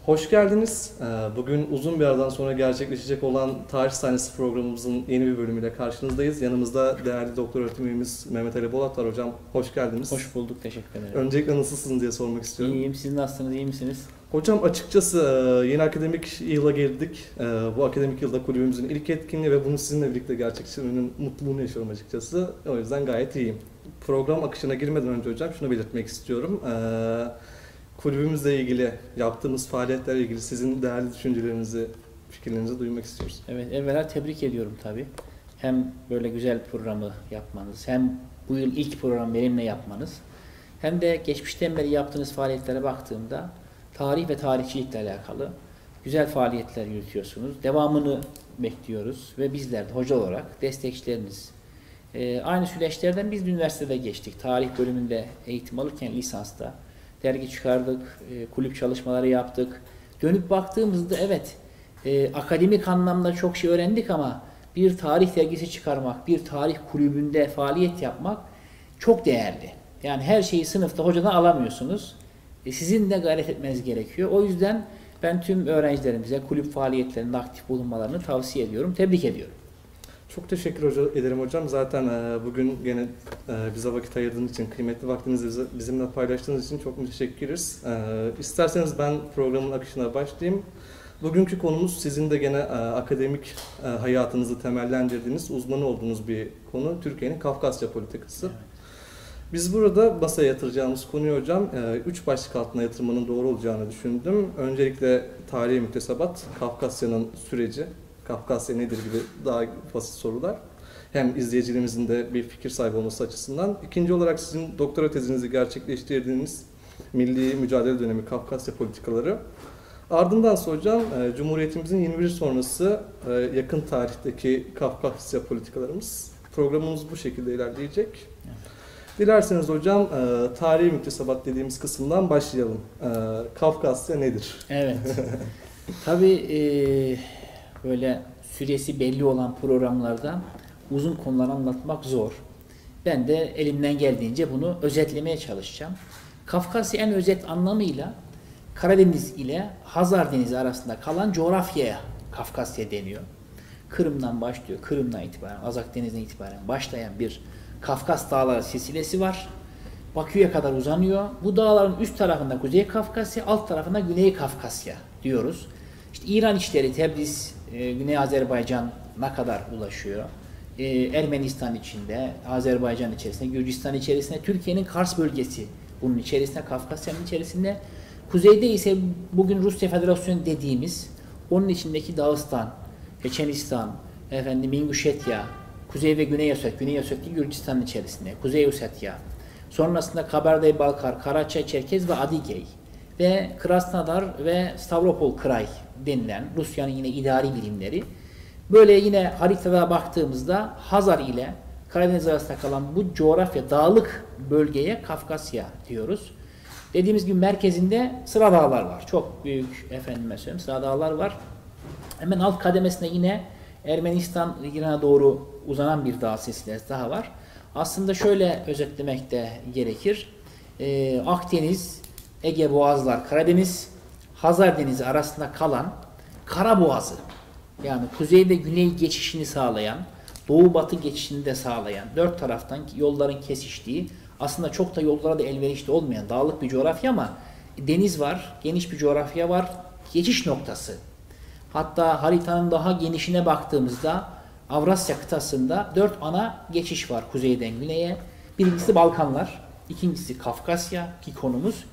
Hoş geldiniz. Bugün uzun bir aradan sonra gerçekleşecek olan Tarih Sahnesi programımızın yeni bir bölümüyle karşınızdayız. Yanımızda değerli doktor öğretim üyemiz Mehmet Ali Bolat var. Hocam hoş geldiniz. Hoş bulduk, teşekkür ederim. Öncelikle nasılsınız diye sormak istiyorum. İyiyim, siz nasılsınız, iyi misiniz? Hocam açıkçası yeni akademik yıla girdik. Bu akademik yılda kulübümüzün ilk etkinliği ve bunu sizinle birlikte gerçekleştirmenin mutluluğunu yaşıyorum açıkçası. O yüzden gayet iyiyim. Program akışına girmeden önce hocam şunu belirtmek istiyorum. Kulübümüzle ilgili, yaptığımız faaliyetlerle ilgili sizin değerli düşüncelerinizi, fikirlerinizi duymak istiyoruz. Evet, evvela tebrik ediyorum tabii. Hem böyle güzel programı yapmanız, hem bu yıl ilk program benimle yapmanız, hem de geçmişten beri yaptığınız faaliyetlere baktığımda tarih ve tarihçilikle alakalı güzel faaliyetler yürütüyorsunuz. Devamını bekliyoruz ve bizler de hoca olarak destekçileriniz. Aynı süreçlerden biz de üniversitede geçtik. Tarih bölümünde eğitim alırken lisansta dergi çıkardık, kulüp çalışmaları yaptık. Dönüp baktığımızda evet, akademik anlamda çok şey öğrendik ama bir tarih dergisi çıkarmak, bir tarih kulübünde faaliyet yapmak çok değerli. Yani her şeyi sınıfta hocadan alamıyorsunuz. Sizin de gayret etmeniz gerekiyor. O yüzden ben tüm öğrencilerimize kulüp faaliyetlerinde aktif bulunmalarını tavsiye ediyorum, tebrik ediyorum. Çok teşekkür ederim hocam. Zaten bugün gene bize vakit ayırdığınız için, kıymetli vaktinizi bizimle paylaştığınız için çok müteşekkiriz. İsterseniz ben programın akışına başlayayım. Bugünkü konumuz sizin de gene akademik hayatınızı temellendirdiğiniz, uzmanı olduğunuz bir konu. Türkiye'nin Kafkasya politikası. Evet. Biz burada masaya yatıracağımız konuyu hocam 3 başlık altına yatırmanın doğru olacağını düşündüm. Öncelikle tarihi müktesebat, Kafkasya'nın süreci, Kafkasya nedir gibi daha basit sorular. Hem izleyicilerimizin de bir fikir sahibi olması açısından. İkinci olarak sizin doktora tezinizi gerçekleştirdiğiniz milli mücadele dönemi Kafkasya politikaları. Ardından hocam Cumhuriyetimizin 21 sonrası yakın tarihteki Kafkasya politikalarımız. Programımız bu şekilde ilerleyecek. Dilerseniz hocam tarihi müktesebat dediğimiz kısımdan başlayalım. Kafkasya nedir? Evet. Tabii böyle süresi belli olan programlarda uzun konular anlatmak zor. Ben de elimden geldiğince bunu özetlemeye çalışacağım. Kafkasya en özet anlamıyla Karadeniz ile Hazar Denizi arasında kalan coğrafyaya Kafkasya deniyor. Kırım'dan başlıyor. Kırım'dan itibaren, Azak Denizi'nden itibaren başlayan bir Kafkas Dağları silsilesi var. Bakü'ye kadar uzanıyor. Bu dağların üst tarafında Kuzey Kafkasya, alt tarafında Güney Kafkasya diyoruz. İşte İran içleri Tebriz, Güney Azerbaycan'a kadar ulaşıyor. Ermenistan içinde, Azerbaycan içerisinde, Gürcistan içerisinde, Türkiye'nin Kars bölgesi bunun içerisinde, Kafkasya'nın içerisinde. Kuzeyde ise bugün Rusya Federasyonu dediğimiz, onun içindeki Dağıstan, Çeçenistan, İnguşetya, Kuzey ve Güney Ossetya, Güney Ossetya Gürcistan'ın içerisinde, Kuzey Ossetya, sonrasında Kabardey-Balkar, Karaçay, Çerkez ve Adigey ve Krasnodar ve Stavropol Kray denilen Rusya'nın yine idari birimleri. Böyle yine haritada baktığımızda Hazar ile Karadeniz arasında kalan bu coğrafya, dağlık bölgeye Kafkasya diyoruz. Dediğimiz gibi merkezinde Sıra Dağlar var. Çok büyük Sıra Dağlar var. Hemen alt kademesinde yine Ermenistan İran'a doğru uzanan bir dağ silsilesi daha var. Aslında şöyle özetlemek de gerekir. Akdeniz, Ege Boğazlar, Karadeniz, Hazar Denizi arasında kalan Kara Boğazı, yani kuzey ve güney geçişini sağlayan, doğu batı geçişini de sağlayan, dört taraftan yolların kesiştiği, aslında çok da yollara da elverişli olmayan dağlık bir coğrafya ama deniz var, geniş bir coğrafya var, geçiş noktası. Hatta haritanın daha genişine baktığımızda Avrasya kıtasında 4 ana geçiş var kuzeyden güneye. Birincisi Balkanlar, ikincisi Kafkasya ki konumuz,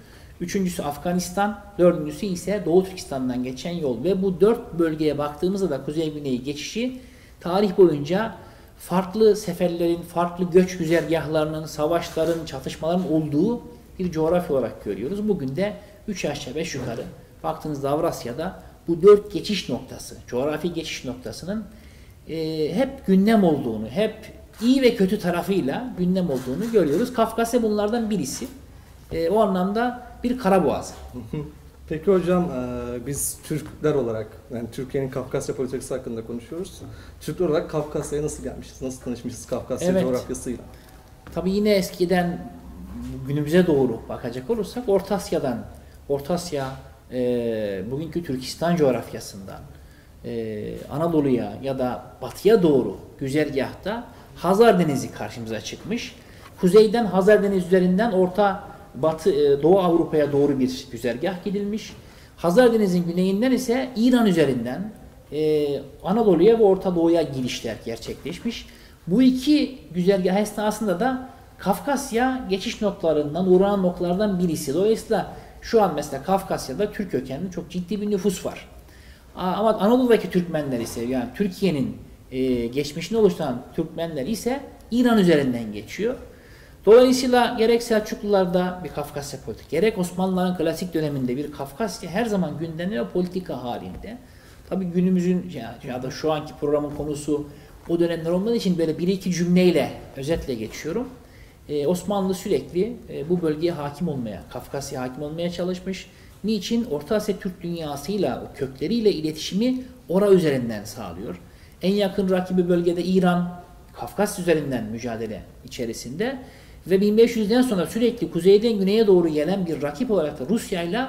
üçüncüsü Afganistan, dördüncüsü ise Doğu Türkistan'dan geçen yol. Ve bu 4 bölgeye baktığımızda da kuzey-güney geçişi tarih boyunca farklı seferlerin, farklı göç güzergahlarının, savaşların, çatışmaların olduğu bir coğrafya olarak görüyoruz. Bugün de 3 aşağı 5 yukarı baktığınızda Avrasya'da bu 4 geçiş noktası, coğrafi geçiş noktasının hep gündem olduğunu, hep iyi ve kötü tarafıyla gündem olduğunu görüyoruz. Kafkasya bunlardan birisi. O anlamda bir karaboğaz. Peki hocam biz Türkler olarak, yani Türkiye'nin Kafkasya politikası hakkında konuşuyoruz. Türkler olarak Kafkasya'ya nasıl gelmişiz, nasıl tanışmışız Kafkasya coğrafyasıyla? Tabii yine eskiden günümüze doğru bakacak olursak Orta Asya'dan, Orta Asya bugünkü Türkistan coğrafyasından Anadolu'ya ya da batıya doğru güzergahta Hazar Denizi karşımıza çıkmış. Kuzeyden Hazar Denizi üzerinden Doğu Avrupa'ya doğru bir güzergah gidilmiş. Hazar Denizi'nin güneyinden ise İran üzerinden Anadolu'ya ve Orta Doğu'ya girişler gerçekleşmiş. Bu iki güzergah esnasında da Kafkasya geçiş noktalarından, uğranan noktalardan birisi. Dolayısıyla şu an mesela Kafkasya'da Türk kökenli çok ciddi bir nüfus var. Ama Anadolu'daki Türkmenler ise, yani Türkiye'nin geçmişini oluşturan Türkmenler ise İran üzerinden geçiyor. Dolayısıyla gerek Selçuklularda bir Kafkasya politik, gerek Osmanlıların klasik döneminde bir Kafkasya her zaman gündemde ve politika halinde. Tabii günümüzün ya da şu anki programın konusu o dönemler olmadığı için böyle bir iki cümleyle özetle geçiyorum. Osmanlı sürekli bu bölgeye hakim olmaya, Kafkasya'ya hakim olmaya çalışmış. Niçin? Orta Asya Türk dünyasıyla, o kökleriyle iletişimi üzerinden sağlıyor. En yakın rakibi bölgede İran, Kafkasya üzerinden mücadele içerisinde ve 1500'den sonra sürekli kuzeyden güneye doğru gelen bir rakip olarak da Rusya ile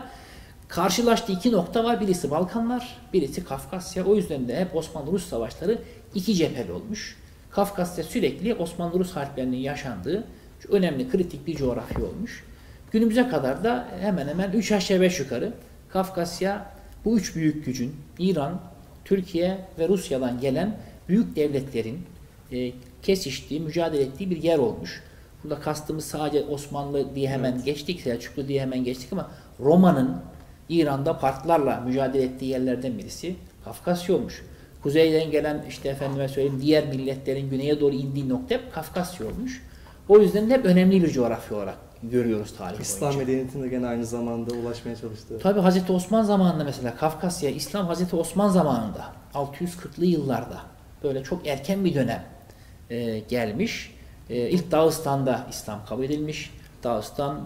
karşılaştığı iki nokta var. Birisi Balkanlar, birisi Kafkasya. O yüzden de hep Osmanlı-Rus savaşları iki cepheli olmuş. Kafkasya sürekli Osmanlı-Rus harplerinin yaşandığı önemli, kritik bir coğrafya olmuş. Günümüze kadar da hemen hemen 3 aşağı 5 yukarı Kafkasya bu üç büyük gücün, İran, Türkiye ve Rusya'dan gelen büyük devletlerin kesiştiği, mücadele ettiği bir yer olmuş. Burada kastımız sadece Osmanlı diye hemen geçtik, Selçuklu diye hemen geçtik ama Roma'nın İran'da partlarla mücadele ettiği yerlerden birisi Kafkasya olmuş. Kuzeyden gelen efendime söyleyeyim diğer milletlerin güneye doğru indiği nokta hep Kafkasya olmuş. O yüzden de hep önemli bir coğrafya olarak görüyoruz tarih boyunca. İslam medeniyetinde gene aynı zamanda ulaşmaya çalıştı. Tabii Hazreti Osman zamanında mesela Kafkasya, İslam Hazreti Osman zamanında 640'lı yıllarda böyle çok erken bir dönem gelmiş. İlk Dağıstan'da İslam kabul edilmiş. Dağıstan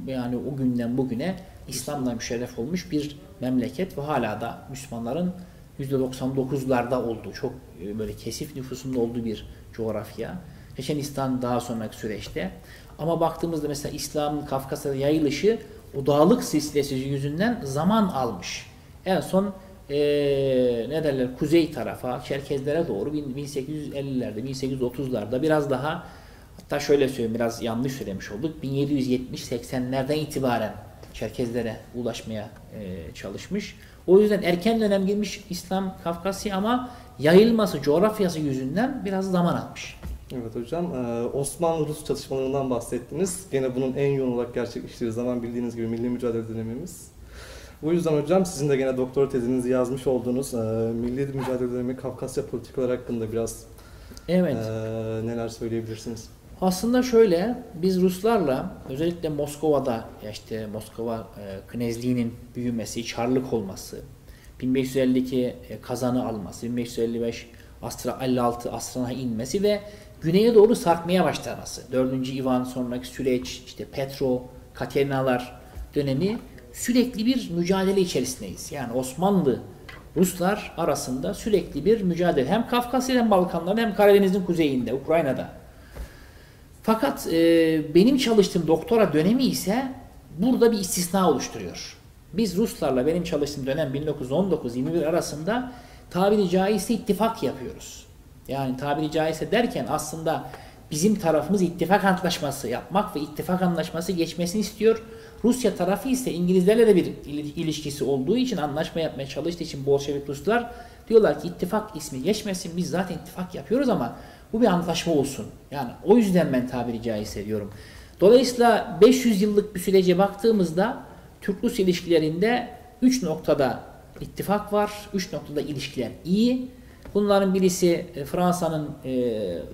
yani o günden bugüne İslam'la müşerref olmuş bir memleket ve hala da Müslümanların %99'larda olduğu, çok böyle kesif nüfusunda olduğu bir coğrafya. Çeçenistan daha sonraki süreçte. Ama baktığımızda mesela İslam'ın Kafkasya'da yayılışı o dağlık silsilesi yüzünden zaman almış. En son ne derler kuzey tarafa, Çerkezlere doğru 1850'lerde, 1830'larda biraz daha, hatta şöyle söyleyeyim, biraz yanlış söylemiş olduk. 1770-80'lerden itibaren Çerkezlere ulaşmaya çalışmış. O yüzden erken dönem girmiş İslam Kafkasya ama yayılması, coğrafyası yüzünden biraz zaman almış. Evet hocam, Osmanlı-Rus çatışmalarından bahsettiniz. Gene bunun en yoğun olarak gerçekleştiği zaman bildiğiniz gibi milli mücadele dönemimiz. Bu yüzden hocam sizin de gene doktora tezinizi yazmış olduğunuz milli mücadele dönemi Kafkasya politikaları hakkında biraz neler söyleyebilirsiniz? Aslında şöyle, biz Ruslarla özellikle Moskova'da Moskova Knezliğinin büyümesi, çarlık olması, 1552 Kazan'ı alması, 1555 56 asrına inmesi ve güneye doğru sarkmaya başlaması. 4. Ivan sonraki süreç, Petro, Katerinalar dönemi sürekli bir mücadele içerisindeyiz. Yani Osmanlı, Ruslar arasında sürekli bir mücadele. Hem Kafkasya hem Balkanlarda hem Karadeniz'in kuzeyinde, Ukrayna'da. Fakat benim çalıştığım doktora dönemi ise burada bir istisna oluşturuyor. Biz Ruslarla benim çalıştığım dönem 1919-21 arasında tabiri caizse ittifak yapıyoruz. Yani tabiri caizse derken aslında bizim tarafımız ittifak antlaşması yapmak ve ittifak antlaşması geçmesini istiyor. Rusya tarafı ise İngilizlerle de bir ilişkisi olduğu için, anlaşma yapmaya çalıştığı için Bolşevik Ruslar diyorlar ki ittifak ismi geçmesin, biz zaten ittifak yapıyoruz ama bu bir antlaşma olsun. Yani o yüzden ben tabiri caizse diyorum. Dolayısıyla 500 yıllık bir sürece baktığımızda Türk-Rus ilişkilerinde 3 noktada ittifak var. 3 noktada ilişkiler iyi. Bunların birisi Fransa'nın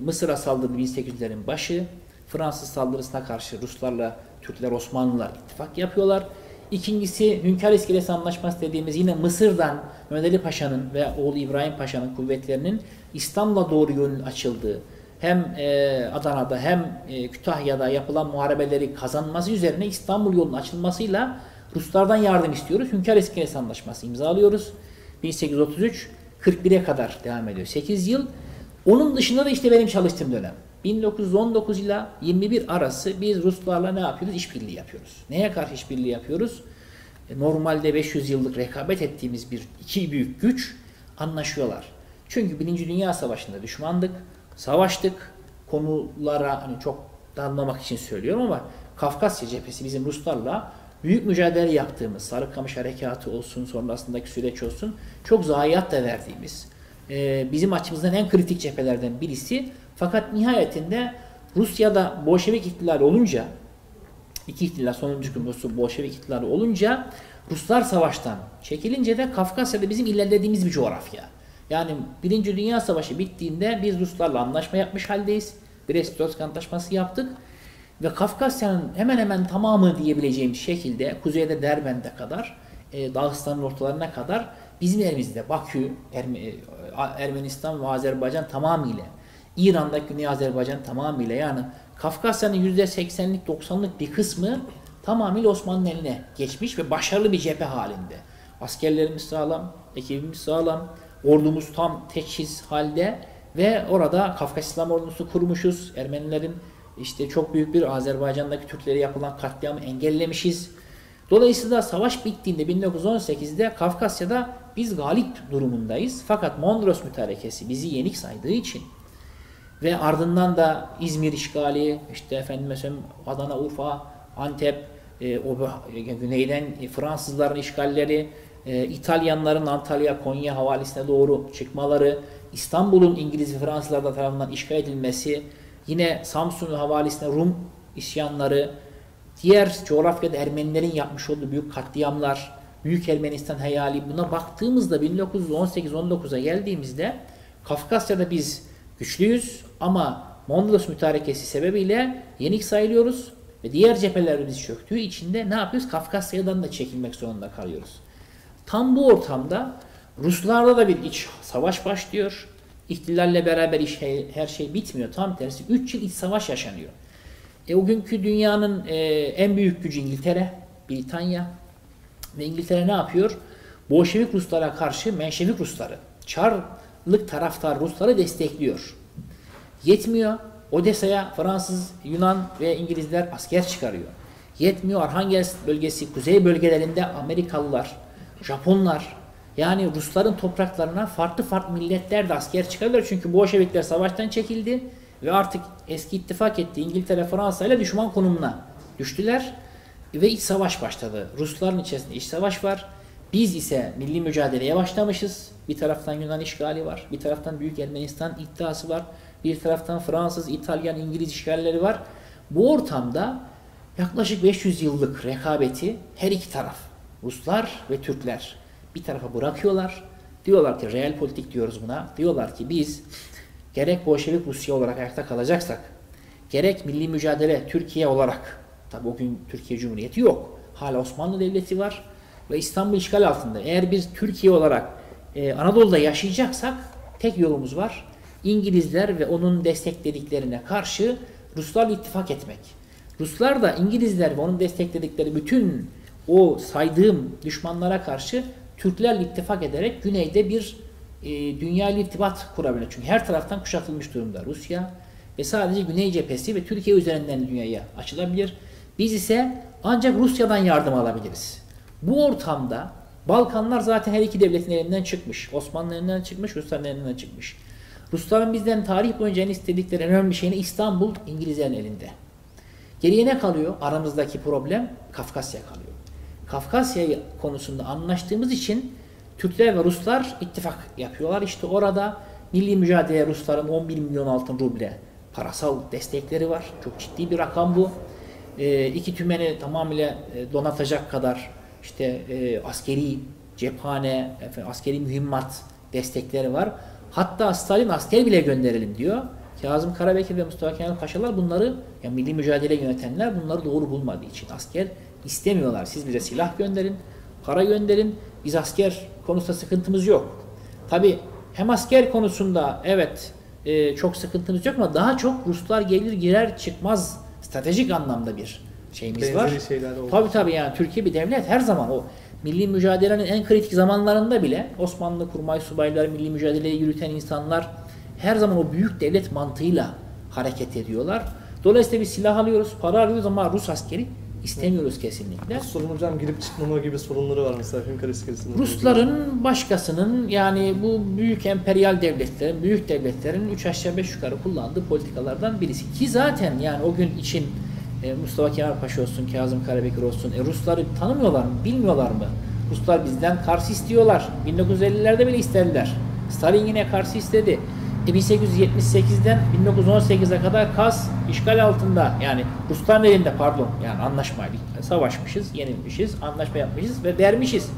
Mısır'a saldırdığı 1800'lerin başı. Fransız saldırısına karşı Ruslarla Türkler, Osmanlılar ittifak yapıyorlar. İkincisi Hünkar İskelesi Anlaşması dediğimiz yine Mısır'dan Mehmet Ali Paşa'nın ve oğlu İbrahim Paşa'nın kuvvetlerinin İstanbul'a doğru yönün açıldığı, hem Adana'da hem Kütahya'da yapılan muharebeleri kazanması üzerine İstanbul yolunun açılmasıyla Ruslardan yardım istiyoruz. Hünkar İskelesi Anlaşması imzalıyoruz. 1833 41'e kadar devam ediyor. 8 yıl. Onun dışında da benim çalıştığım dönem. 1919 ile 21 arası biz Ruslarla ne yapıyoruz? İşbirliği yapıyoruz. Neye karşı işbirliği yapıyoruz? normalde 500 yıllık rekabet ettiğimiz iki büyük güç anlaşıyorlar. Çünkü Birinci Dünya Savaşı'nda düşmandık, savaştık. Konulara hani çok dalmamak için söylüyorum ama Kafkasya cephesi bizim Ruslarla büyük mücadele yaptığımız, Sarıkamış Harekatı olsun, sonrasındaki süreç olsun, çok zayiat da verdiğimiz, bizim açımızdan en kritik cephelerden birisi. Fakat nihayetinde Rusya'da Bolşevik ihtilali olunca, iki ihtilal, sonuncu gün Bolşevik ihtilali olunca Ruslar savaştan çekilince de Kafkasya'da bizim ilerlediğimiz bir coğrafya. Yani Birinci Dünya Savaşı bittiğinde biz Ruslarla anlaşma yapmış haldeyiz. Brest-Litovsk Antlaşması yaptık. Ve Kafkasya'nın hemen hemen tamamı diyebileceğim şekilde kuzeyde Derbent'e kadar, Dağıstan'ın ortalarına kadar bizim elimizde. Bakü, Ermenistan ve Azerbaycan tamamıyla, İran'daki Güney Azerbaycan tamamıyla, yani Kafkasya'nın %80'lik 90'lık bir kısmı tamamıyla Osmanlı'nın eline geçmiş ve başarılı bir cephe halinde. Askerlerimiz sağlam, ekibimiz sağlam, ordumuz tam teçhiz halde ve orada Kafkas İslam Ordusu kurmuşuz. Ermenilerin işte çok büyük bir Azerbaycan'daki Türklere yapılan katliamı engellemişiz. Dolayısıyla savaş bittiğinde 1918'de Kafkasya'da biz galip durumundayız. Fakat Mondros Mütarekesi bizi yenik saydığı için ve ardından da İzmir işgali, işte efendim mesela Adana, Urfa, Antep, güneyden Fransızların işgalleri, İtalyanların Antalya, Konya havalisine doğru çıkmaları, İstanbul'un İngiliz ve Fransızlar tarafından işgal edilmesi, yine Samsun havalisine Rum isyanları, diğer coğrafyada Ermenilerin yapmış olduğu büyük katliamlar, Büyük Ermenistan hayali, buna baktığımızda 1918-19'a geldiğimizde Kafkasya'da biz güçlüyüz ama Mondros Mütarekesi sebebiyle yenik sayılıyoruz ve diğer cepheler biz çöktüğü için de ne yapıyoruz? Kafkasya'dan da çekilmek zorunda kalıyoruz. Tam bu ortamda Ruslarla da bir iç savaş başlıyor. İhtilalle beraber her şey bitmiyor. Tam tersi 3 yıl iç savaş yaşanıyor. O günkü dünyanın en büyük gücü İngiltere, Britanya ve İngiltere ne yapıyor? Bolşevik Ruslara karşı Menşevik Rusları, Çarlık taraftar Rusları destekliyor. Yetmiyor. Odessa'ya Fransız, Yunan ve İngilizler asker çıkarıyor. Yetmiyor. Arhangelsk bölgesi, kuzey bölgelerinde Amerikalılar, Japonlar, yani Rusların topraklarına farklı farklı milletler de asker çıkarıyorlar. Çünkü Bolşevikler savaştan çekildi ve artık eski ittifak ettiği İngiltere, Fransa ile düşman konumuna düştüler ve iç savaş başladı. Rusların içerisinde iç savaş var. Biz ise milli mücadeleye başlamışız. Bir taraftan Yunan işgali var. Bir taraftan Büyük Ermenistan iddiası var. Bir taraftan Fransız, İtalyan, İngiliz işgalleri var. Bu ortamda yaklaşık 500 yıllık rekabeti her iki taraf, Ruslar ve Türkler bir tarafa bırakıyorlar. Diyorlar ki, real politik diyoruz buna. Diyorlar ki biz gerek Bolşevik Rusya olarak ayakta kalacaksak, gerek milli mücadele Türkiye olarak, tabi o gün Türkiye Cumhuriyeti yok. Hala Osmanlı Devleti var ve İstanbul işgal altında. Eğer biz Türkiye olarak Anadolu'da yaşayacaksak tek yolumuz var. İngilizler ve onun desteklediklerine karşı Ruslarla ittifak etmek. Ruslar da İngilizler ve onun destekledikleri bütün o saydığım düşmanlara karşı Türklerle ittifak ederek güneyde bir dünya ile irtibat kurabilir. Çünkü her taraftan kuşatılmış durumda Rusya ve sadece Güney cephesi ve Türkiye üzerinden dünyaya açılabilir. Biz ise ancak Rusya'dan yardım alabiliriz. Bu ortamda Balkanlar zaten her iki devletin elinden çıkmış. Osmanlı'nın elinden çıkmış, Rusların elinden çıkmış. Rusların bizden tarih boyunca en istedikleri en önemli şey İstanbul İngilizlerin elinde. Geriye ne kalıyor? Aramızdaki problem Kafkasya kalıyor. Kafkasya konusunda anlaştığımız için Türkler ve Ruslar ittifak yapıyorlar. İşte orada milli mücadele Rusların 11 milyon altın ruble parasal destekleri var. Çok ciddi bir rakam bu. İki tümeni tamamıyla donatacak kadar işte askeri cephane, askeri mühimmat destekleri var. Hatta Stalin asker bile gönderelim diyor. Kazım Karabekir ve Mustafa Kemal Paşalar bunları, yani milli mücadele yönetenler bunları doğru bulmadığı için asker istemiyorlar. Siz bize silah gönderin, para gönderin. Biz asker konusunda sıkıntımız yok. Tabi hem asker konusunda evet çok sıkıntımız yok ama daha çok Ruslar gelir girer çıkmaz stratejik anlamda bir şeyimiz var. Tabi yani Türkiye bir devlet, her zaman o milli mücadelenin en kritik zamanlarında bile Osmanlı kurmay subayları, milli mücadeleyi yürüten insanlar her zaman o büyük devlet mantığıyla hareket ediyorlar. Dolayısıyla bir silah alıyoruz, para alıyoruz ama Rus askeri istemiyoruz kesinlikle. Rusların hocam girip çıkmama gibi sorunları var mesela Hünkar iskelesinde. Rusların başkasının yani bu büyük emperyal devletlerin, büyük devletlerin 3 aşağı 5 yukarı kullandığı politikalardan birisi. Ki zaten yani o gün için Mustafa Kemal Paşa olsun, Kazım Karabekir olsun, Rusları tanımıyorlar mı, bilmiyorlar mı? Ruslar bizden Kars'ı istiyorlar. 1950'lerde bile istediler. Stalin yine Kars'ı istedi. 1878'den 1918'e kadar Kars işgal altında. Yani Rusların elinde yani anlaşmayla savaşmışız, yenilmişiz, anlaşma yapmışız ve vermişiz.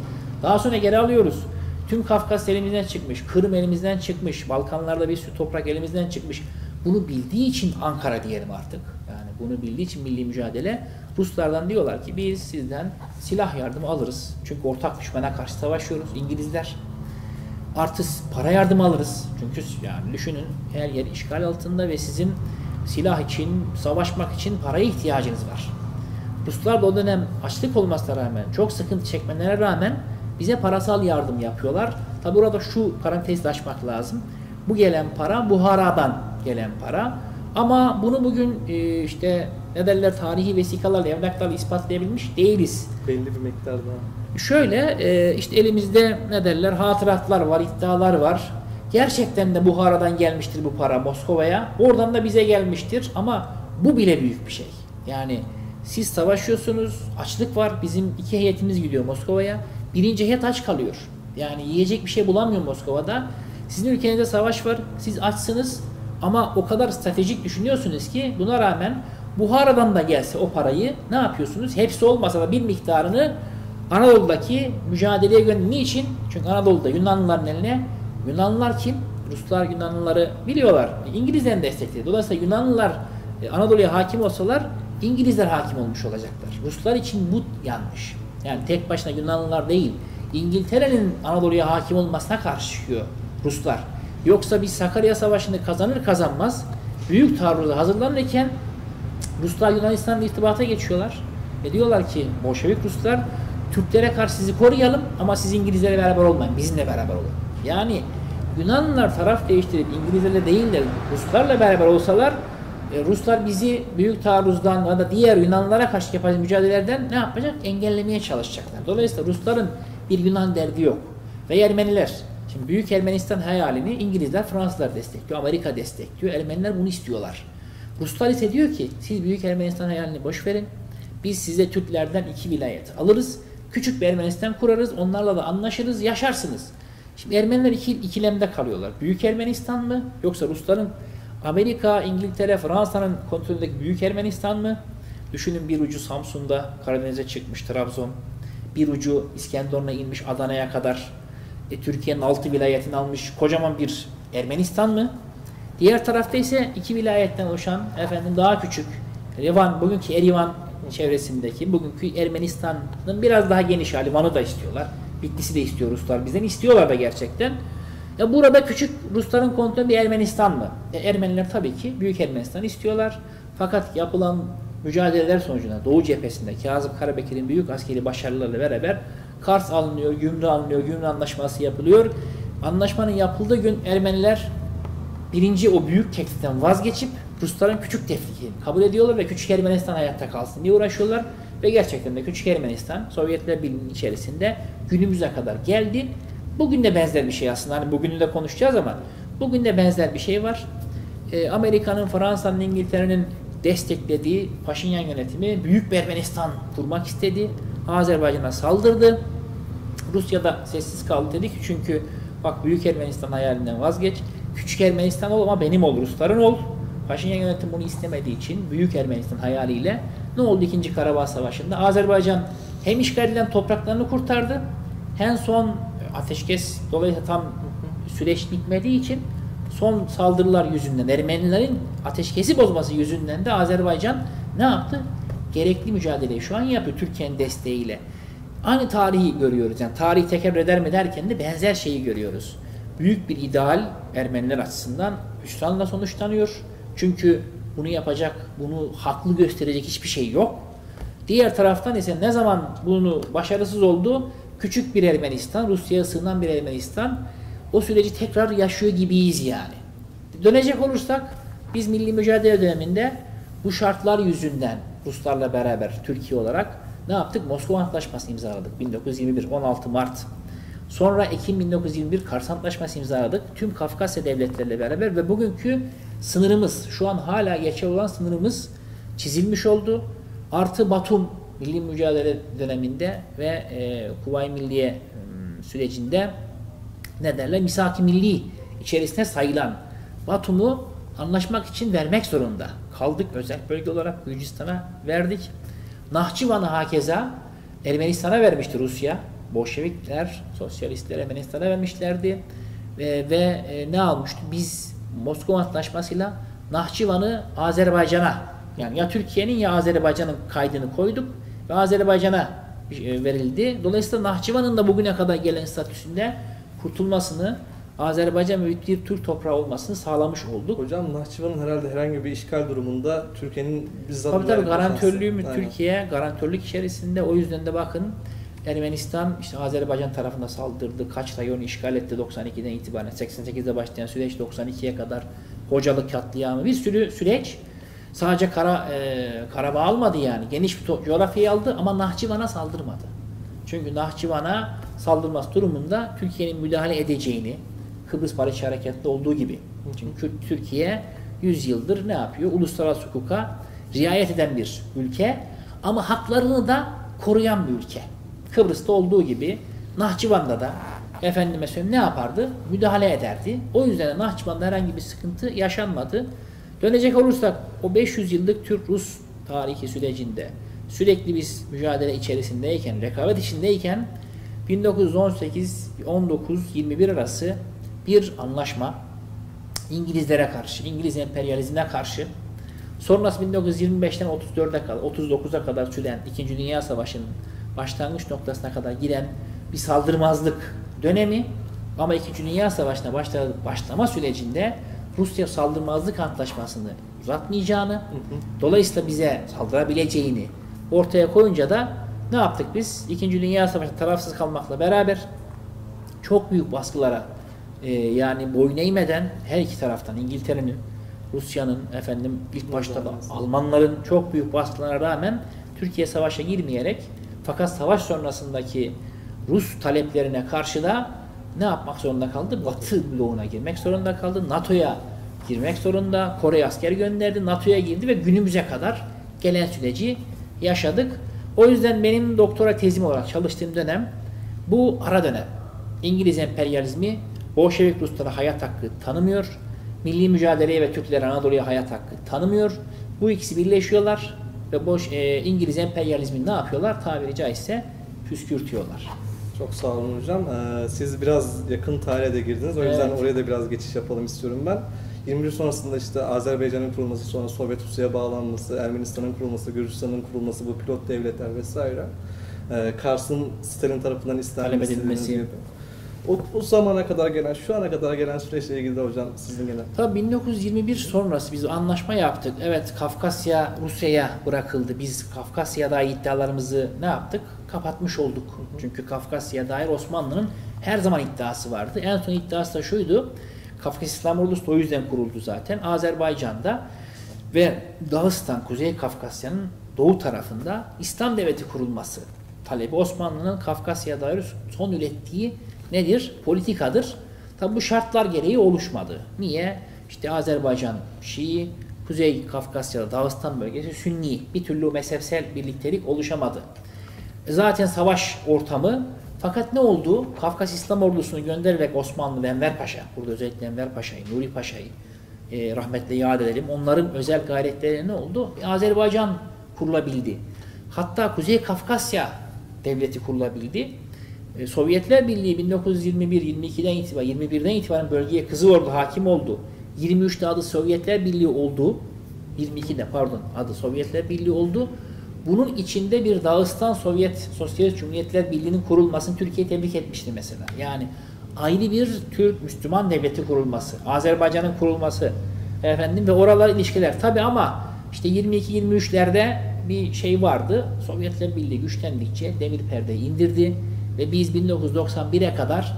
Daha sonra geri alıyoruz. Tüm Kafkas elimizden çıkmış, Kırım elimizden çıkmış, Balkanlarda bir sürü toprak elimizden çıkmış. Bunu bildiği için Ankara diyelim artık. Yani bunu bildiği için milli mücadele. Ruslardan diyorlar ki biz sizden silah yardımı alırız. Çünkü ortak düşmana karşı savaşıyoruz. İngilizler. Artı para yardımı alırız. Çünkü yani düşünün her yer işgal altında ve sizin silah için, savaşmak için paraya ihtiyacınız var. Ruslar da o dönem açlık olmasına rağmen, çok sıkıntı çekmelerine rağmen bize parasal yardım yapıyorlar. Tabi burada şu parantezi açmak lazım. Bu gelen para Buhara'dan gelen para. Ama bunu bugün işte ne derler tarihi vesikalarla, evraklarla ispatlayabilmiş değiliz. Belli bir miktarda. Şöyle işte elimizde ne derler hatıratlar var, iddialar var. Gerçekten de Buhara'dan gelmiştir bu para Moskova'ya. Oradan da bize gelmiştir ama bu bile büyük bir şey. Yani siz savaşıyorsunuz, açlık var. Bizim 2 heyetimiz gidiyor Moskova'ya. Birinci heyet aç kalıyor. Yani yiyecek bir şey bulamıyor Moskova'da. Sizin ülkenizde savaş var, siz açsınız ama o kadar stratejik düşünüyorsunuz ki buna rağmen Buhara'dan da gelse o parayı ne yapıyorsunuz? Hepsi olmasa da bir miktarını Anadolu'daki mücadeleye gönderdi. Niçin? Çünkü Anadolu'da Yunanlıların eline, Yunanlılar kim? Ruslar Yunanlıları biliyorlar. İngilizlerin destekledi. Dolayısıyla Yunanlılar Anadolu'ya hakim olsalar İngilizler hakim olmuş olacaklar. Ruslar için bu yanlış. Yani tek başına Yunanlılar değil. İngiltere'nin Anadolu'ya hakim olmasına karşı çıkıyor Ruslar. Yoksa biz Sakarya Savaşı'nı kazanır kazanmaz büyük taarruza hazırlanırken Ruslar Yunanistan'la irtibata geçiyorlar. Ve diyorlar ki Bolşevik Ruslar Türklere karşı sizi koruyalım ama siz İngilizlere beraber olmayın. Bizimle beraber olun. Yani Yunanlılar taraf değiştirip İngilizlerle değil de Ruslarla beraber olsalar Ruslar bizi büyük taarruzdan ya da diğer Yunanlılara karşı yapacak mücadelelerden ne yapacak? Engellemeye çalışacaklar. Dolayısıyla Rusların bir Yunan derdi yok. Ve Ermeniler. Şimdi Büyük Ermenistan hayalini İngilizler, Fransızlar destekliyor. Amerika destekliyor. Ermeniler bunu istiyorlar. Ruslar ise diyor ki siz Büyük Ermenistan hayalini boş verin. Biz size Türklerden 2 vilayet alırız. Küçük bir Ermenistan kurarız. Onlarla da anlaşırız. Yaşarsınız. Şimdi Ermeniler ikilemde kalıyorlar. Büyük Ermenistan mı? Yoksa Rusların Amerika, İngiltere, Fransa'nın kontrolündeki Büyük Ermenistan mı? Düşünün bir ucu Samsun'da Karadeniz'e çıkmış Trabzon. Bir ucu İskenderun'a inmiş Adana'ya kadar. Türkiye'nin 6 vilayetini almış kocaman bir Ermenistan mı? Diğer tarafta ise 2 vilayetten oluşan daha küçük Erivan, bugünkü Erivan çevresindeki bugünkü Ermenistan'ın biraz daha geniş hali. Van'ı da istiyorlar. Bitlis'i de istiyor Ruslar. Bizden istiyorlar da gerçekten. Ya burada küçük Rusların kontrolü bir Ermenistan mı? Ermeniler tabii ki Büyük Ermenistan'ı istiyorlar. Fakat yapılan mücadeleler sonucunda Doğu cephesinde Kazım Karabekir'in büyük askeri başarılarıyla beraber Kars alınıyor, Gümrü alınıyor, Gümrü Anlaşması yapılıyor. Anlaşmanın yapıldığı gün Ermeniler birinci o büyük tekliften vazgeçip Rusların küçük teklifini kabul ediyorlar ve Küçük Ermenistan hayatta kalsın diye uğraşıyorlar. Ve gerçekten de Küçük Ermenistan Sovyetler Birliği'nin içerisinde günümüze kadar geldi. Bugün de benzer bir şey aslında. Hani bugünü de konuşacağız ama bugün de benzer bir şey var. Amerika'nın, Fransa'nın, İngiltere'nin desteklediği Paşinyan yönetimi Büyük bir Ermenistan kurmak istedi. Azerbaycan'a saldırdı. Rusya da sessiz kaldı dedi ki çünkü bak Büyük Ermenistan hayalinden vazgeç. Küçük Ermenistan ol ama benim ol, Rusların ol. Paşinyan yönetimi bunu istemediği için Büyük Ermenistan hayaliyle ne oldu 2. Karabağ Savaşı'nda? Azerbaycan hem işgal edilen topraklarını kurtardı hem son ateşkes dolayısıyla tam süreç bitmediği için son saldırılar yüzünden Ermenilerin ateşkesi bozması yüzünden de Azerbaycan ne yaptı? Gerekli mücadeleyi şu an yapıyor Türkiye'nin desteğiyle. Aynı tarihi görüyoruz. Yani tarihi tekrar eder mi derken de benzer şeyi görüyoruz. Büyük bir ideal Ermeniler açısından hüsranla sonuçlanıyor. Çünkü bunu yapacak, bunu haklı gösterecek hiçbir şey yok. Diğer taraftan ise ne zaman bunu başarısız oldu, küçük bir Ermenistan, Rusya'ya sığınan bir Ermenistan o süreci tekrar yaşıyor gibiyiz yani. Dönecek olursak biz milli mücadele döneminde bu şartlar yüzünden Ruslarla beraber Türkiye olarak ne yaptık? Moskova Antlaşması'nı imzaladık. 1921, 16 Mart. Sonra Ekim 1921 Kars Antlaşması imzaladık. Tüm Kafkasya devletleriyle beraber ve bugünkü sınırımız, şu an hala geçerli olan sınırımız çizilmiş oldu. Artı Batum Milli Mücadele döneminde ve Kuvayi Milliye sürecinde ne derler? Misak-ı Milli içerisine sayılan Batum'u anlaşmak için vermek zorunda kaldık. Özel bölge olarak Gürcistan'a verdik. Nahçıvan'ı hakeza Ermenistan'a vermişti Rusya. Bolşevikler, sosyalistler Ermenistan'a vermişlerdi. Ve ne almıştı? Biz Moskova Antlaşması'yla Nahçıvan'ı Azerbaycan'a, yani ya Türkiye'nin ya Azerbaycan'ın kaydını koyduk ve Azerbaycan'a verildi. Dolayısıyla Nahçıvan'ın da bugüne kadar gelen statüsünde kurtulmasını, Azerbaycan ve bir Türk toprağı olmasını sağlamış olduk. Hocam Nahçıvan'ın herhalde herhangi bir işgal durumunda Türkiye'nin bizzat tabii garantörlüğü mü Türkiye, garantörlük içerisinde. O yüzden de bakın Ermenistan işte Azerbaycan tarafına saldırdı. Kaç rayonu işgal etti 92'den itibaren. 88'de başlayan süreç 92'ye kadar Hocalık katliamı, bir sürü süreç. Sadece Karabağ almadı yani. Geniş bir coğrafyayı aldı ama Nahçıvan'a saldırmadı. Çünkü Nahçıvan'a saldırması durumunda Türkiye'nin müdahale edeceğini, Kıbrıs Barış Harekatı'nda olduğu gibi. Çünkü Türkiye 100 yıldır ne yapıyor? Uluslararası hukuka riayet eden bir ülke ama haklarını da koruyan bir ülke. Kıbrıs'ta olduğu gibi Nahçıvan'da da efendime söyleyeyim ne yapardı? Müdahale ederdi. O yüzden de Nahçıvan'da herhangi bir sıkıntı yaşanmadı. Dönecek olursak o 500 yıllık Türk-Rus tarihi sürecinde sürekli biz mücadele içerisindeyken, rekabet içindeyken 1918, 19, 21 arası bir anlaşma İngilizlere karşı, İngiliz emperyalizmine karşı, sonrası 1925'ten 34'e kadar, 39'a kadar süren 2. Dünya Savaşı'nın başlangıç noktasına kadar giden bir saldırmazlık dönemi ama 2. Dünya Savaşı'na başlama sürecinde Rusya saldırmazlık antlaşmasını uzatmayacağını, dolayısıyla bize saldırabileceğini ortaya koyunca da ne yaptık biz? 2. Dünya Savaşı'nda tarafsız kalmakla beraber çok büyük baskılara yani boyun eğmeden her iki taraftan İngiltere'nin, Rusya'nın, ilk başta da Almanların çok büyük baskılarına rağmen Türkiye savaşa girmeyerek fakat savaş sonrasındaki Rus taleplerine karşı da ne yapmak zorunda kaldı? Batı bloğuna girmek zorunda kaldı. NATO'ya girmek zorunda. Kore asker gönderdi. NATO'ya girdi ve günümüze kadar gelen süreci yaşadık. O yüzden benim doktora tezim olarak çalıştığım dönem bu ara dönem. İngiliz emperyalizmi Bolşevik Ruslara hayat hakkı tanımıyor. Milli mücadeleye ve Türklere Anadolu'ya hayat hakkı tanımıyor. Bu ikisi birleşiyorlar ve İngiliz emperyalizmi ne yapıyorlar? Tabiri caizse püskürtüyorlar. Çok sağ olun hocam. Siz biraz yakın tarihe de girdiniz. O yüzden oraya da biraz geçiş yapalım istiyorum ben. 21 sonrasında işte Azerbaycan'ın kurulması, sonra Sovyet Rusya'ya bağlanması, Ermenistan'ın kurulması, Gürcistan'ın kurulması, bu pilot devletler vesaire. Kars'ın Stalin tarafından istenmesi. O zamana kadar gelen, şu ana kadar gelen süreçle ilgili de hocam sizin gene. Tabii 1921 sonrası biz anlaşma yaptık. Evet, Kafkasya Rusya'ya bırakıldı. Biz Kafkasya'ya dair iddialarımızı ne yaptık? Kapatmış olduk. Çünkü Kafkasya'ya dair Osmanlı'nın her zaman iddiası vardı. En son iddiası da şuydu. Kafkasya İslam Ordusu da o yüzden kuruldu zaten. Azerbaycan'da ve Dağıstan, Kuzey Kafkasya'nın doğu tarafında İslam devleti kurulması talebi Osmanlı'nın Kafkasya'ya dair son ürettiği nedir? Politikadır. Tabi bu şartlar gereği oluşmadı. Niye? İşte Azerbaycan Şii, Kuzey Kafkasya'da Dağıstan bölgesi Sünni. Bir türlü mezhepsel birliktelik oluşamadı. Zaten savaş ortamı. Fakat ne oldu? Kafkas İslam Ordusu'nu göndererek Osmanlı ve Enver Paşa, burada özellikle Enver Paşa'yı, Nuri Paşa'yı rahmetle yad edelim. Onların özel gayretleri ne oldu? Azerbaycan kurulabildi. Hatta Kuzey Kafkasya devleti kurulabildi. Sovyetler Birliği 1921-22'den itibaren, 21'den itibaren bölgeye Kızıl Ordu hakim oldu. 23'te adı Sovyetler Birliği oldu. 22'de pardon adı Sovyetler Birliği oldu. Bunun içinde bir Dağıstan Sosyalist Cumhuriyetler Birliği'nin kurulmasını Türkiye tebrik etmişti mesela. Yani ayrı bir Türk Müslüman devleti kurulması, Azerbaycan'ın kurulması ve oralar ilişkiler. Tabi ama işte 22-23'lerde bir şey vardı. Sovyetler Birliği güçlendikçe demir perdeyi indirdi ve biz 1991'e kadar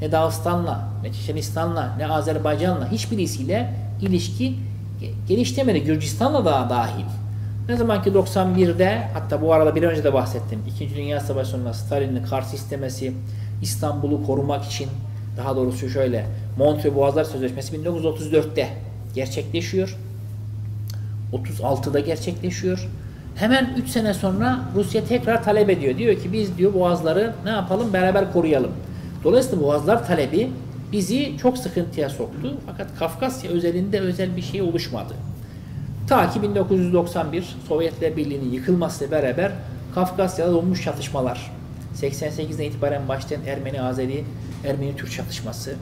ne Dağıstan'la, ne Çeçenistan'la, ne Azerbaycan'la hiçbirisiyle ilişki geliştirmedi. Gürcistan'la da dahil. Ne zaman ki 91'de, hatta bu arada bir önce de bahsettim, İkinci Dünya Savaşı sonrası Stalin'in Kars istemesi, İstanbul'u korumak için, daha doğrusu şöyle, Montreux Boğazlar Sözleşmesi 1934'te gerçekleşiyor. 36'da gerçekleşiyor. Hemen 3 sene sonra Rusya tekrar talep ediyor. Diyor ki biz diyor boğazları ne yapalım, beraber koruyalım. Dolayısıyla boğazlar talebi bizi çok sıkıntıya soktu. Fakat Kafkasya özelinde özel bir şey oluşmadı. Ta ki 1991 Sovyetler Birliği'nin yıkılmasıyla beraber Kafkasya'da donmuş çatışmalar. 88'den itibaren başlayan Ermeni-Azeri, Ermeni-Türk çatışması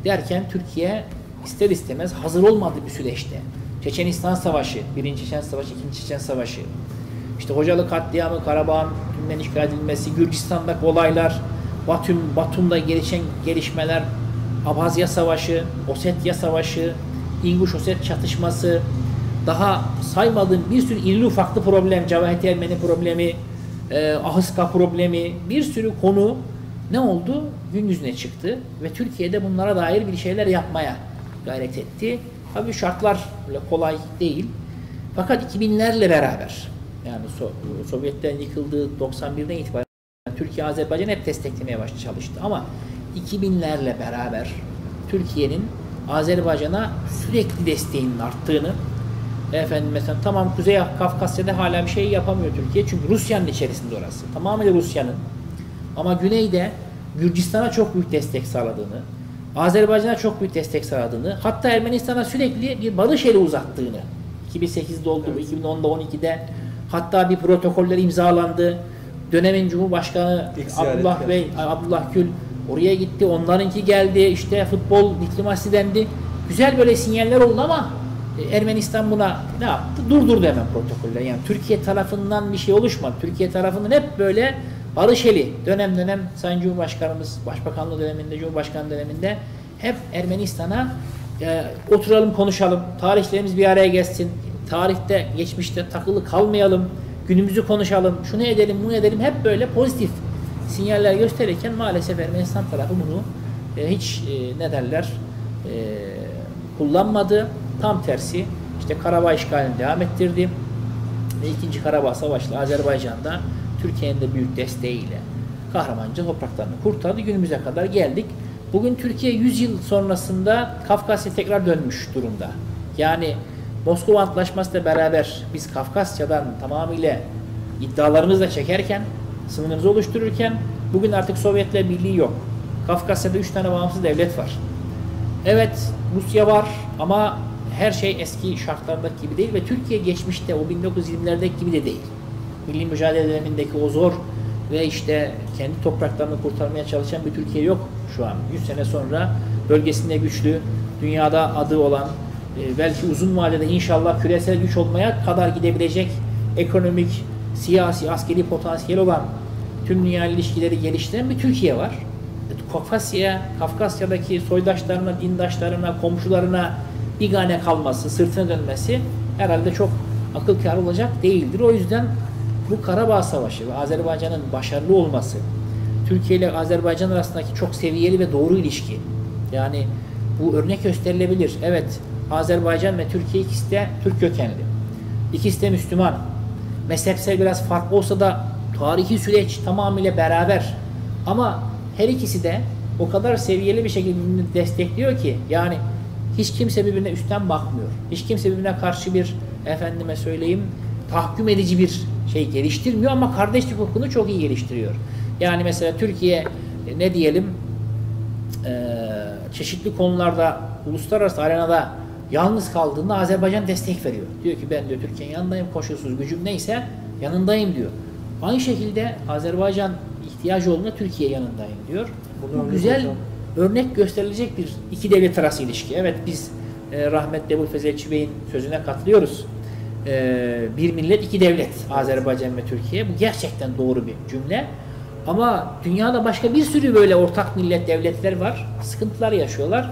derken Türkiye ister istemez hazır olmadığı bir süreçte. Çeçenistan Savaşı, 1. Çeçen Savaşı, 2. Çeçen Savaşı, işte Hocalı katliamı, Karabağ'ın tümden işgal edilmesi, Gürcistan'daki olaylar, Batum'da gelişen gelişmeler, Abhazya Savaşı, Osetya Savaşı, İnguş-Oset çatışması, daha saymadığım bir sürü irili ufaklı problem, Cavaheti Ermeni problemi, Ahıska problemi, bir sürü konu ne oldu? Gün yüzüne çıktı ve Türkiye'de bunlara dair bir şeyler yapmaya gayret etti. Tabii şartlar öyle kolay değil. Fakat 2000'lerle beraber, yani Sovyetlerin yıkıldığı 91'den itibaren Türkiye Azerbaycan'ı hep desteklemeye çalıştı. Ama 2000'lerle beraber Türkiye'nin Azerbaycan'a sürekli desteğinin arttığını, mesela tamam Kuzey Kafkasya'da hala bir şey yapamıyor Türkiye. Çünkü Rusya'nın içerisinde orası. Tamamıyla Rusya'nın. Ama güneyde Gürcistan'a çok büyük destek sağladığını, Azerbaycan'a çok büyük destek sağladığını, hatta Ermenistan'a sürekli bir barış eli uzattığını, 2008'de oldu, evet. 2010'da 12'de hatta bir protokoller imzalandı. Dönemin Cumhurbaşkanı Abdullah Gül oraya gitti, onlarınki geldi, işte futbol diplomasisi dendi. Güzel böyle sinyaller oldu ama Ermenistan buna ne yaptı? Durdurdu hemen protokoller. Yani Türkiye tarafından bir şey oluşmadı. Türkiye tarafından hep böyle barış eli. Dönem dönem Sayın Cumhurbaşkanımız, Başbakanlığı döneminde, Cumhurbaşkanı döneminde hep Ermenistan'a oturalım konuşalım. Tarihlerimiz bir araya gelsin. Tarihte, geçmişte takılı kalmayalım. Günümüzü konuşalım. Şunu edelim, bunu edelim. Hep böyle pozitif sinyaller gösterirken maalesef Ermenistan tarafı bunu hiç kullanmadı. Tam tersi işte Karabağ işgalini devam ettirdi ve 2. Karabağ Savaşı'yla Azerbaycan'da Türkiye'nin de büyük desteğiyle kahramanca topraklarını kurtardı. Günümüze kadar geldik. Bugün Türkiye 100 yıl sonrasında Kafkasya tekrar dönmüş durumda. Yani Moskova Antlaşması'yla beraber biz Kafkasya'dan tamamıyla iddialarımızla çekerken, sınırımızı oluştururken bugün artık Sovyetler Birliği yok. Kafkasya'da 3 tane bağımsız devlet var. Evet, Rusya var ama her şey eski şartlardaki gibi değil ve Türkiye geçmişte o 1920'lerdeki gibi de değil. Milli mücadele dönemindeki o zor ve işte kendi topraklarını kurtarmaya çalışan bir Türkiye yok şu an. 100 sene sonra bölgesinde güçlü, dünyada adı olan, belki uzun vadede inşallah küresel güç olmaya kadar gidebilecek ekonomik, siyasi, askeri potansiyel olan tüm dünya ilişkileri geliştiren bir Türkiye var. Kafkasya'daki soydaşlarına, dindaşlarına, komşularına bigane kalması, sırtına dönmesi herhalde çok akıl kârı olacak değildir. O yüzden bu Karabağ Savaşı ve Azerbaycan'ın başarılı olması, Türkiye ile Azerbaycan arasındaki çok seviyeli ve doğru ilişki, yani bu örnek gösterilebilir. Evet, Azerbaycan ve Türkiye ikisi de Türk kökenli. İkisi de Müslüman. Mezhepsel biraz farklı olsa da tarihi süreç tamamıyla beraber. Ama her ikisi de o kadar seviyeli bir şekilde birbirini destekliyor ki, yani hiç kimse birbirine üstten bakmıyor. Hiç kimse birbirine karşı bir tahkim edici bir şey geliştirmiyor ama kardeşlik hukukunu çok iyi geliştiriyor. Yani mesela Türkiye çeşitli konularda uluslararası arenada yalnız kaldığında Azerbaycan destek veriyor. Diyor ki ben diyor Türkiye'nin yanındayım, koşulsuz gücüm neyse yanındayım diyor. Aynı şekilde Azerbaycan ihtiyacı olduğunda Türkiye yanındayım diyor. Bu güzel örnek gösterilecek bir iki devlet arası ilişki. Evet, biz rahmetli Ebu Fezelçi Bey'in sözüne katılıyoruz. Bir millet, iki devlet, Azerbaycan ve Türkiye. Bu gerçekten doğru bir cümle. Ama dünyada başka bir sürü böyle ortak millet devletler var. Sıkıntılar yaşıyorlar.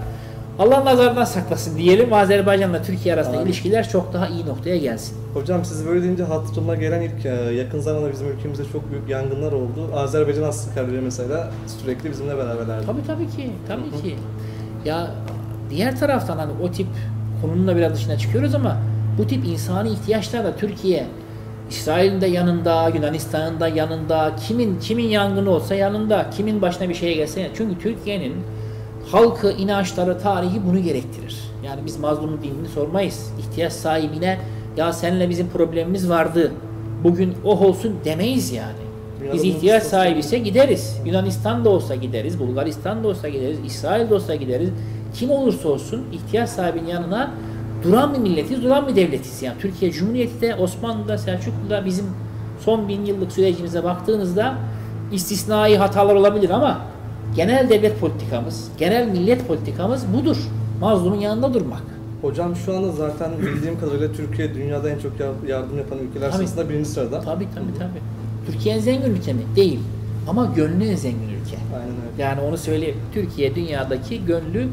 Allah nazardan saklasın diyelim. Azerbaycan'la Türkiye arasında ilişkiler çok daha iyi noktaya gelsin. Hocam siz böyle deyince hatırıma gelen ilk yakın zamanda bizim ülkemizde çok büyük yangınlar oldu. Azerbaycan askerleri mesela sürekli bizimle beraberlerdi. Tabii ki. Ya diğer taraftan hani o tip konunun da biraz dışına çıkıyoruz ama Bu tip insani ihtiyaçlar da Türkiye, İsrail'in de yanında, Yunanistan'ın da yanında, kimin yangını olsa yanında, kimin başına bir şey gelse. Çünkü Türkiye'nin halkı, inançları, tarihi bunu gerektirir. Yani biz mazlumun dinini sormayız. İhtiyaç sahibine ya seninle bizim problemimiz vardı, bugün oh olsun demeyiz yani. Biz ihtiyaç sahibi ise gideriz. Yunanistan'da olsa gideriz, Bulgaristan'da olsa gideriz, İsrail'de olsa gideriz. Kim olursa olsun ihtiyaç sahibinin yanına duran bir milletiz, duran bir devletiz. Yani Türkiye Cumhuriyeti de, Osmanlı'da, Selçuklu'da bizim son 1000 yıllık sürecimize baktığınızda istisnai hatalar olabilir ama genel devlet politikamız, genel millet politikamız budur. Mazlumun yanında durmak. Hocam şu anda zaten bildiğim kadarıyla Türkiye dünyada en çok yardım yapan ülkeler sırasında birinci sırada. Tabii. Türkiye en zengin ülke mi? Değil. Ama gönlü en zengin ülke. Aynen öyle. Yani onu söyleyeyim. Türkiye dünyadaki gönlü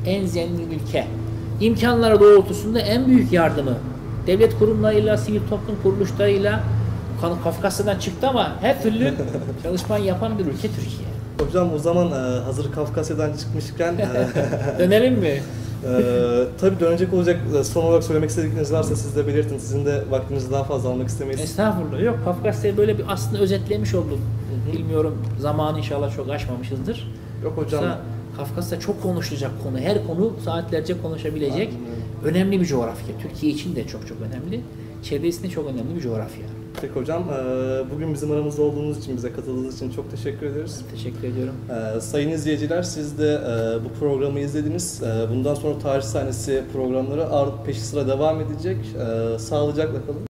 en zengin ülke. İmkanları doğrultusunda en büyük yardımı devlet kurumlarıyla, sivil toplum kuruluşlarıyla Kafkasya'dan çıktı ama her türlü çalışma yapan bir ülke Türkiye. Hocam o zaman hazır Kafkasya'dan çıkmışken Dönelim mi? Tabii dönecek olacak. Son olarak söylemek istedikleriniz varsa siz de belirtin. Sizin de vaktinizi daha fazla almak istemeyiz. Estağfurullah. Yok, Kafkasya'yı böyle bir aslında özetlemiş oldum. Bilmiyorum, zamanı inşallah çok aşmamışızdır. Yok hocam. Yoksa Kafkasya çok konuşulacak konu. Her konu saatlerce konuşabilecek önemli bir coğrafya. Türkiye için de çok önemli. Çevresinde çok önemli bir coğrafya. Peki hocam, bugün bizim aramızda olduğunuz için, bize katıldığınız için çok teşekkür ederiz. Teşekkür ediyorum. Sayın izleyiciler, siz de bu programı izlediniz. Bundan sonra Tarih Sahnesi programları peşi sıra devam edecek. Sağlıcakla kalın.